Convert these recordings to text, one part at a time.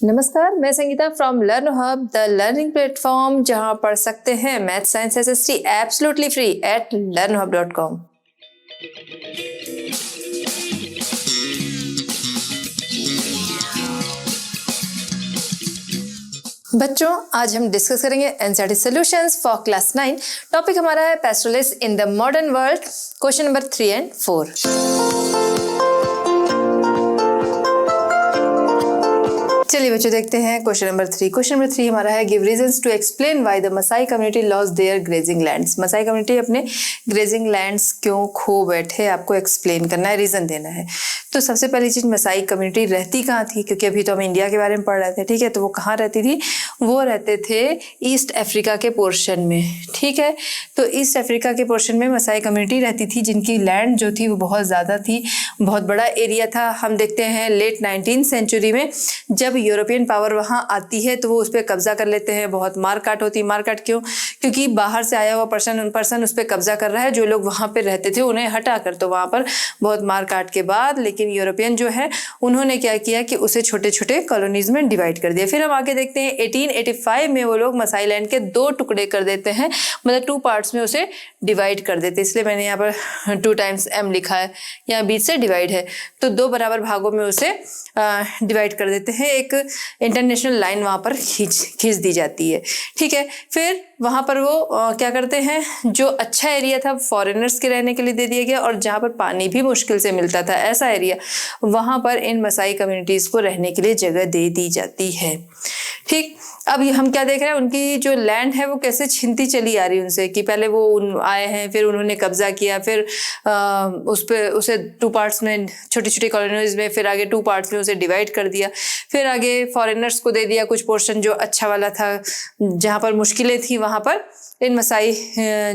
नमस्कार, मैं Sangeeta from learn hub, the learning platform जहां पढ़ सकते हैं math science SST absolutely free at learnhub.com। बच्चों, आज हम डिस्कस करेंगे NCERT solutions for class 9। Topic हमारा है pastoralist in the modern world, question number 3 and 4। चलिए बच्चों, देखते हैं क्वेश्चन नंबर 3। क्वेश्चन नंबर 3 हमारा है, give reasons to explain why the Maasai community lost their grazing lands. Maasai community अपने grazing lands क्यों खो बैठे, आपको एक्सप्लेन करना है, रीजन देना है। तो सबसे पहली चीज, मसाई कम्युनिटी रहती कहाँ थी, क्योंकि अभी तो हम इंडिया के बारे में पढ़ रहे थे, ठीक है। तो वो कहाँ रहती थी, वो रहते थे ईस्ट अफ्रीका के पोर्शन में, ठीक है। तो ईस्ट अफ्रीका के पोर्शन में मसाई कम्युनिटी रहती थी, जिनकी लैंड जो थी वो बहुत ज़्यादा थी, बहुत बड़ा एरिया था। हम देखते हैं लेट 19th सेंचुरी में जब यूरोपियन पावर वहाँ आती है तो वो उस पर कब्जा कर लेते हैं, बहुत मारकाट होती है। मारकाट क्यों? क्योंकि बाहर से आया हुआ पर्सन उस पर कब्जा कर रहा है, जो लोग वहाँ पे रहते थे उन्हें हटा कर, तो वहाँ पर बहुत मारकाट के बाद लेकिन यूरोपियन जो है उन्होंने क्या किया कि उसे छोटे छोटे कॉलोनीज में डिवाइड कर दिया। फिर हम आगे देखते हैं 1885 में वो लोग मसाई लैंड के 2 टुकड़े कर देते हैं, मतलब 2 पार्ट्स में उसे डिवाइड कर देते हैं। इसलिए मैंने यहाँ पर 2 times m लिखा है, यहाँ बीच से डिवाइड है, तो 2 बराबर भागों में उसे डिवाइड कर देते हैं। एक इंटरनेशनल लाइन वहाँ पर खींच दी जाती है, ठीक है। फिर वहाँ पर वो क्या करते हैं, जो अच्छा एरिया था फॉरेनर्स के रहने के लिए दे दिया गया, और जहाँ पर पानी भी मुश्किल से मिलता था ऐसा एरिया, वहाँ पर इन मसाई कम्युनिटीज़ को रहने के लिए जगह दे दी जाती है, ठीक। अब हम क्या देख रहे हैं, उनकी जो लैंड है वो कैसे छिनती चली आ रही है उनसे, कि पहले वो आए हैं, फिर उन्होंने कब्जा किया, फिर उसे 2 पार्ट्स में, छोटी छोटी कॉलोनीज में, फिर आगे 2 पार्ट्स में उसे डिवाइड कर दिया, फिर आगे फॉरेनर्स को दे दिया कुछ पोर्शन जो अच्छा वाला था, जहाँ पर मुश्किलें थी वहाँ पर इन मसाई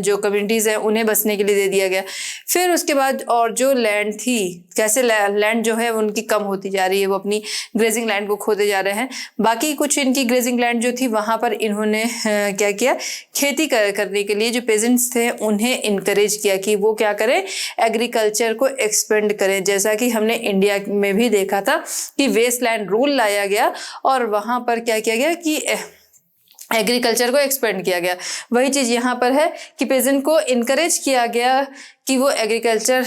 जो कम्युनिटीज़ हैं उन्हें बसने के लिए दे दिया गया। फिर उसके बाद और जो लैंड थी, कैसे लैंड जो है उनकी कम होती जा रही है, वो अपनी ग्रेजिंग लैंड को खोते जा रहे हैं। बाकी कुछ इनकी ग्रेजिंग लैंड जो थी वहाँ पर इन्होंने क्या किया, खेती करने के लिए जो पेजेंट्स थे उन्हें इनकरेज किया कि वो क्या करें, एग्रीकल्चर को एक्सपेंड करें। जैसा कि हमने इंडिया में भी देखा था कि वेस्ट लैंड रूल लाया गया और वहाँ पर क्या किया गया कि एग्रीकल्चर को एक्सपेंड किया गया। वही चीज़ यहाँ पर है कि पेजेंट को इनकरेज किया गया कि वो एग्रीकल्चर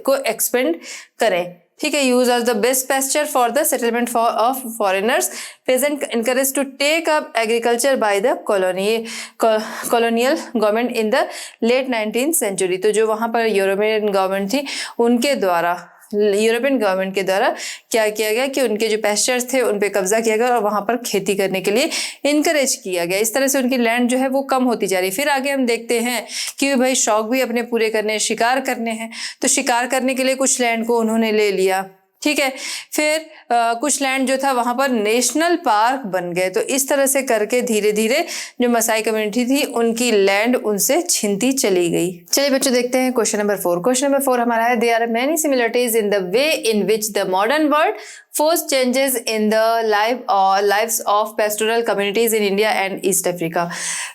को एक्सपेंड करें, ठीक है। Use as the best pasture for the settlement of foreigners, peasant encourage to take up agriculture by the colonial government in the late 19th century. तो जो वहाँ पर यूरोपियन गवर्नमेंट थी उनके द्वारा, यूरोपियन गवर्नमेंट के द्वारा क्या किया गया कि उनके जो पेस्चर्स थे उन पे कब्जा किया गया और वहां पर खेती करने के लिए इनकरेज किया गया। इस तरह से उनकी लैंड जो है वो कम होती जा रही है। फिर आगे हम देखते हैं कि भाई शौक भी अपने पूरे करने हैं, शिकार करने हैं, तो शिकार करने के लिए कुछ लैंड को उन्होंने ले लिया, ठीक है। फिर कुछ लैंड जो था वहां पर नेशनल पार्क बन गए। तो इस तरह से करके धीरे धीरे जो मसाई कम्युनिटी थी उनकी लैंड उनसे छिनती चली गई। चलिए बच्चों, देखते हैं क्वेश्चन नंबर 4। क्वेश्चन नंबर 4 हमारा है, there are many similarities in the way in which the modern world forced changes in the lives of pastoral communities in India and East Africa.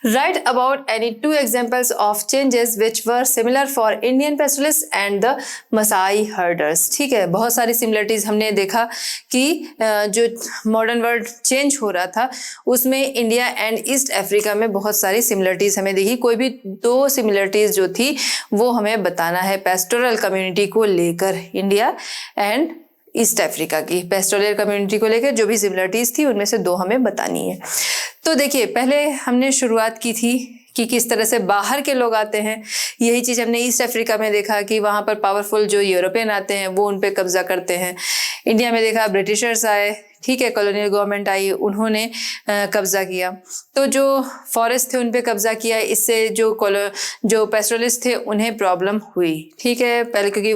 Write about any 2 examples of changes which were similar for Indian pastoralists and the Maasai herders. ठीक है, बहुत सारी similarities हमने देखा कि जो modern world change हो रहा था उसमें इंडिया एंड ईस्ट अफ्रीका में बहुत सारी सिमिलरिटीज हमें देखी। कोई भी 2 सिमिलरिटीज जो थी वो हमें बताना है पेस्टोरल कम्युनिटी को लेकर, इंडिया एंड ईस्ट अफ्रीका की पेस्टोरल कम्युनिटी को लेकर जो भी सिमिलरिटीज थी उनमें से 2 हमें बतानी है। तो देखिए, पहले हमने शुरुआत की थी कि किस तरह से बाहर के लोग आते हैं। यही चीज़ हमने ईस्ट अफ्रीका में देखा कि वहाँ पर पावरफुल जो यूरोपियन आते हैं वो उन पे कब्जा करते हैं। इंडिया में देखा ब्रिटिशर्स आए, ठीक है, कॉलोनियल गवर्नमेंट आई, उन्होंने कब्जा किया, तो जो फॉरेस्ट थे उन पे कब्जा किया। इससे जो पेस्टोरलिस्ट थे उन्हें प्रॉब्लम हुई, ठीक है, पहले क्योंकि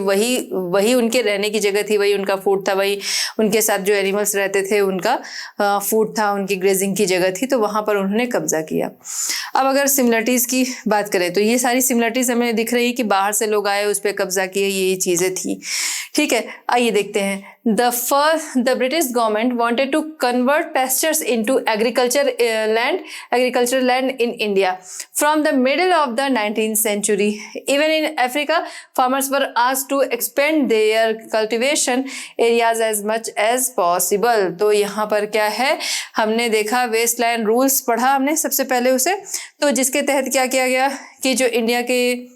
वही उनके रहने की जगह थी, वही उनका फूड था, वही उनके साथ जो एनिमल्स रहते थे उनका फूड था, उनकी ग्रेजिंग की जगह थी, तो वहाँ पर उन्होंने कब्जा किया। अब अगर सिमिलरिटीज़ की बात करें तो ये सारी सिमिलरिटीज़ हमें दिख रही है कि बाहर से लोग आए, उस पर कब्जा किए, यही चीज़ें थी, ठीक है। आइए देखते हैं। the British government wanted to convert pastures into agricultural land in India from the middle of the 19th century. Even in Africa, farmers were asked to expand their cultivation areas as much as possible. तो यहाँ पर क्या है, हमने देखा Westland rules पढ़ा हमने सबसे पहले उसे, तो जिसके तहत क्या किया गया कि जो इंडिया के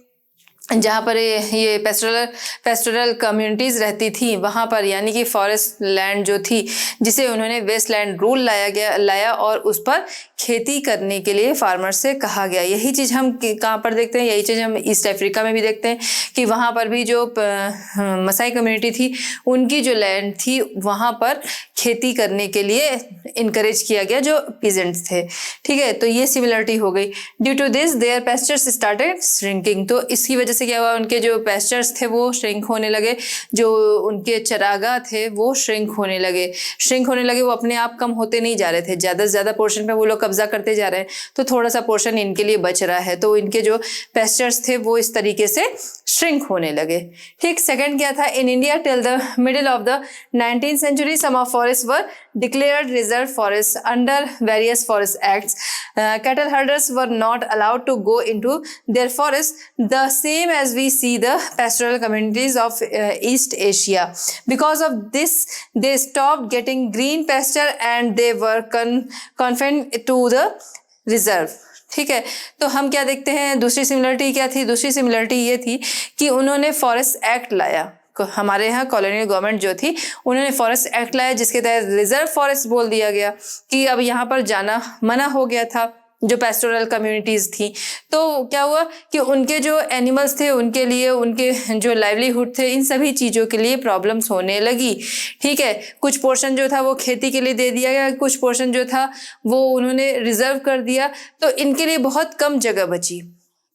जहाँ पर ये पेस्टोरल कम्युनिटीज़ रहती थी वहाँ पर, यानी कि फॉरेस्ट लैंड जो थी, जिसे उन्होंने वेस्ट लैंड रूल लाया और उस पर खेती करने के लिए फार्मर से कहा गया। यही चीज़ हम कहाँ पर देखते हैं, यही चीज़ हम ईस्ट अफ्रीका में भी देखते हैं कि वहाँ पर भी जो मसाई कम्युनिटी थी उनकी जो लैंड थी वहाँ पर खेती करने के लिए इनकरेज किया गया जो पीजेंट्स थे। ठीक है, तो ये सिमिलरिटी हो गई। Due to this their pastures started shrinking, तो इसकी वजह से क्या हुआ, उनके जो पेस्चर्स थे वो श्रिंक होने लगे, जो उनके चरागाह थे वो श्रिंक होने लगे, वो अपने आप कम होते नहीं जा रहे थे, ज़्यादा से ज़्यादा पोर्शन पे वो लोग कब्जा करते जा रहे हैं, तो थोड़ा सा पोर्शन इनके लिए बच रहा है, तो इनके जो पेस्चर्स थे वो इस तरीके से श्रिंक होने लगे। ठीक, सेकंड क्या था, in India till the middle of the 19th century some of forests were declared reserve forests under various forest acts. Cattle herders were not allowed to go into their forests, the same as we see the pastoral communities of East Asia. Because of this, they stopped getting green pasture and they were confined to the reserve. ठीक है, तो हम क्या देखते हैं, दूसरी similarity क्या थी, दूसरी सिमिलरिटी ये थी कि उन्होंने फॉरेस्ट एक्ट लाया, हमारे यहाँ कॉलोनियल गवर्नमेंट जो थी उन्होंने फॉरेस्ट एक्ट लाया जिसके तहत रिजर्व फॉरेस्ट बोल दिया गया कि अब यहाँ पर जाना मना हो गया था जो पेस्टोरल कम्युनिटीज़ थी। तो क्या हुआ कि उनके जो एनिमल्स थे उनके लिए, उनके जो लाइवलीहुड थे, इन सभी चीज़ों के लिए प्रॉब्लम्स होने लगी। ठीक है, कुछ पोर्शन जो था वो खेती के लिए दे दिया गया, कुछ पोर्शन जो था वो उन्होंने रिजर्व कर दिया, तो इनके लिए बहुत कम जगह बची।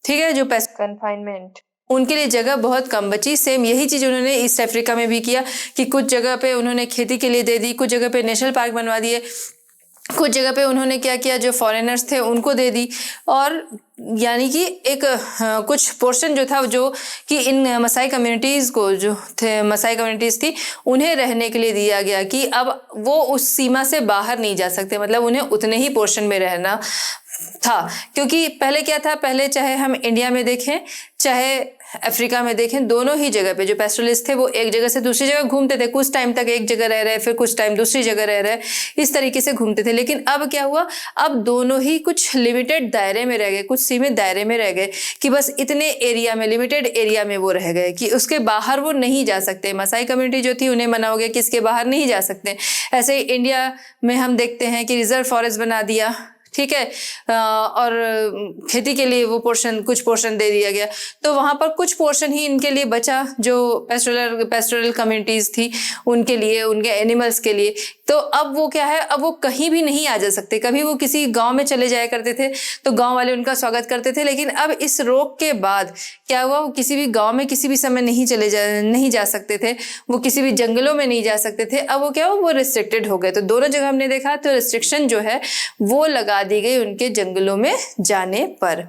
ठीक है, जो पेस्ट कन्फाइनमेंट उनके लिए जगह बहुत कम बची। सेम यही चीज़ उन्होंने ईस्ट अफ्रीका में भी किया कि कुछ जगह पे उन्होंने खेती के लिए दे दी, कुछ जगह पे नेशनल पार्क बनवा दिए, कुछ जगह पे उन्होंने क्या किया, जो फॉरेनर्स थे उनको दे दी, और यानी कि एक कुछ पोर्शन जो था जो कि इन मसाई कम्युनिटीज़ को, जो थे मसाई कम्युनिटीज़ थी, उन्हें रहने के लिए दिया गया कि अब वो उस सीमा से बाहर नहीं जा सकते, मतलब उन्हें उतने ही पोर्शन में रहना था। क्योंकि पहले क्या था, पहले चाहे हम इंडिया में देखें चाहे अफ्रीका में देखें, दोनों ही जगह पे जो पेस्टोरलिस्ट थे वो एक जगह से दूसरी जगह घूमते थे, कुछ टाइम तक एक जगह रह रहे, फिर कुछ टाइम दूसरी जगह रह रहे, इस तरीके से घूमते थे। लेकिन अब क्या हुआ, अब दोनों ही कुछ लिमिटेड दायरे में रह गए, कुछ सीमित दायरे में रह गए कि बस इतने एरिया में, लिमिटेड एरिया में वो रह गए कि उसके बाहर वो नहीं जा सकते। मसाई कम्युनिटी जो थी उन्हें मना हो गया कि इसके बाहर नहीं जा सकते। ऐसे ही इंडिया में हम देखते हैं कि रिजर्व फॉरेस्ट बना दिया, ठीक है, और खेती के लिए वो पोर्शन, कुछ पोर्शन दे दिया गया, तो वहाँ पर कुछ पोर्शन ही इनके लिए बचा जो पेस्टोरल कम्युनिटीज़ थी उनके लिए, उनके एनिमल्स के लिए। तो अब वो क्या है, अब वो कहीं भी नहीं आ जा सकते। कभी वो किसी गांव में चले जाया करते थे तो गांव वाले उनका स्वागत करते थे, लेकिन अब इस रोक के बाद क्या हुआ, वो किसी भी गांव में किसी भी समय नहीं जा सकते थे, वो किसी भी जंगलों में नहीं जा सकते थे। अब वो क्या हुआ, वो रिस्ट्रिक्टेड हो गए। तो दोनों जगह हमने देखा तो रिस्ट्रिक्शन जो है वो लगा दी गई उनके जंगलों में जाने पर।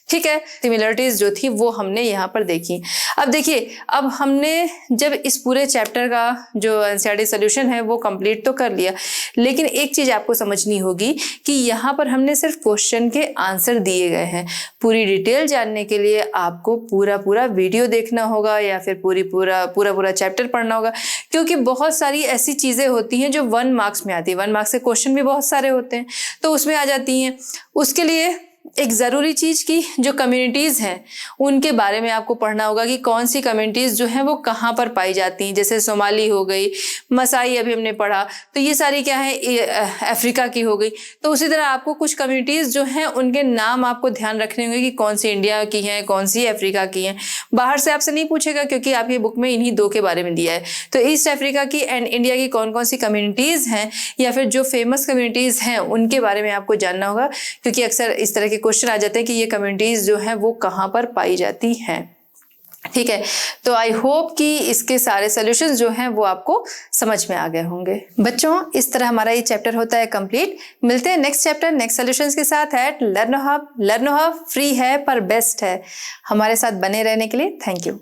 ठीक है, सिमिलरिटीज जो थी वो हमने यहाँ पर देखी। अब देखिए, अब हमने जब इस पूरे चैप्टर का जो एनसीईआरटी सॉल्यूशन है वो कंप्लीट तो कर लिया, लेकिन एक चीज़ आपको समझनी होगी कि यहाँ पर हमने सिर्फ क्वेश्चन के आंसर दिए गए हैं। पूरी डिटेल जानने के लिए आपको पूरा वीडियो देखना होगा या फिर पूरा चैप्टर पढ़ना होगा, क्योंकि बहुत सारी ऐसी चीज़ें होती हैं जो 1 मार्क्स में आती है। 1 मार्क्स के क्वेश्चन भी बहुत सारे होते हैं तो उसमें आ जाती हैं। उसके लिए एक ज़रूरी चीज़ की जो कम्युनिटीज़ हैं उनके बारे में आपको पढ़ना होगा कि कौन सी कम्युनिटीज़ जो हैं वो कहाँ पर पाई जाती हैं। जैसे सोमाली हो गई, मसाई अभी हमने पढ़ा, तो ये सारी क्या है, अफ्रीका की हो गई। तो उसी तरह आपको कुछ कम्युनिटीज़ जो हैं उनके नाम आपको ध्यान रखने होंगे कि कौन सी इंडिया की हैं, कौन सी अफ्रीका की हैं। बाहर से आपसे नहीं पूछेगा क्योंकि आपकी बुक में इन्हीं 2 के बारे में दिया है। तो ईस्ट अफ्रीका की एंड इंडिया की कौन कौन सी कम्युनिटीज़ हैं या फिर जो फेमस कम्युनिटीज़ हैं उनके बारे में आपको जानना होगा, क्योंकि अक्सर इस तरह के क्वेश्चन आ जाते हैं कि ये कम्युनिटीज जो हैं वो कहाँ पर पाई जाती हैं। ठीक है, तो आई होप कि इसके सारे सॉल्यूशंस जो हैं वो आपको समझ में आ गए होंगे। बच्चों, इस तरह हमारा ये चैप्टर होता है कंप्लीट। मिलते हैं नेक्स्ट चैप्टर नेक्स्ट सॉल्यूशंस के साथ at Learno Hub. Learno Hub free है पर बेस्ट है। हमारे साथ बने रहने के लिए थैंक यू।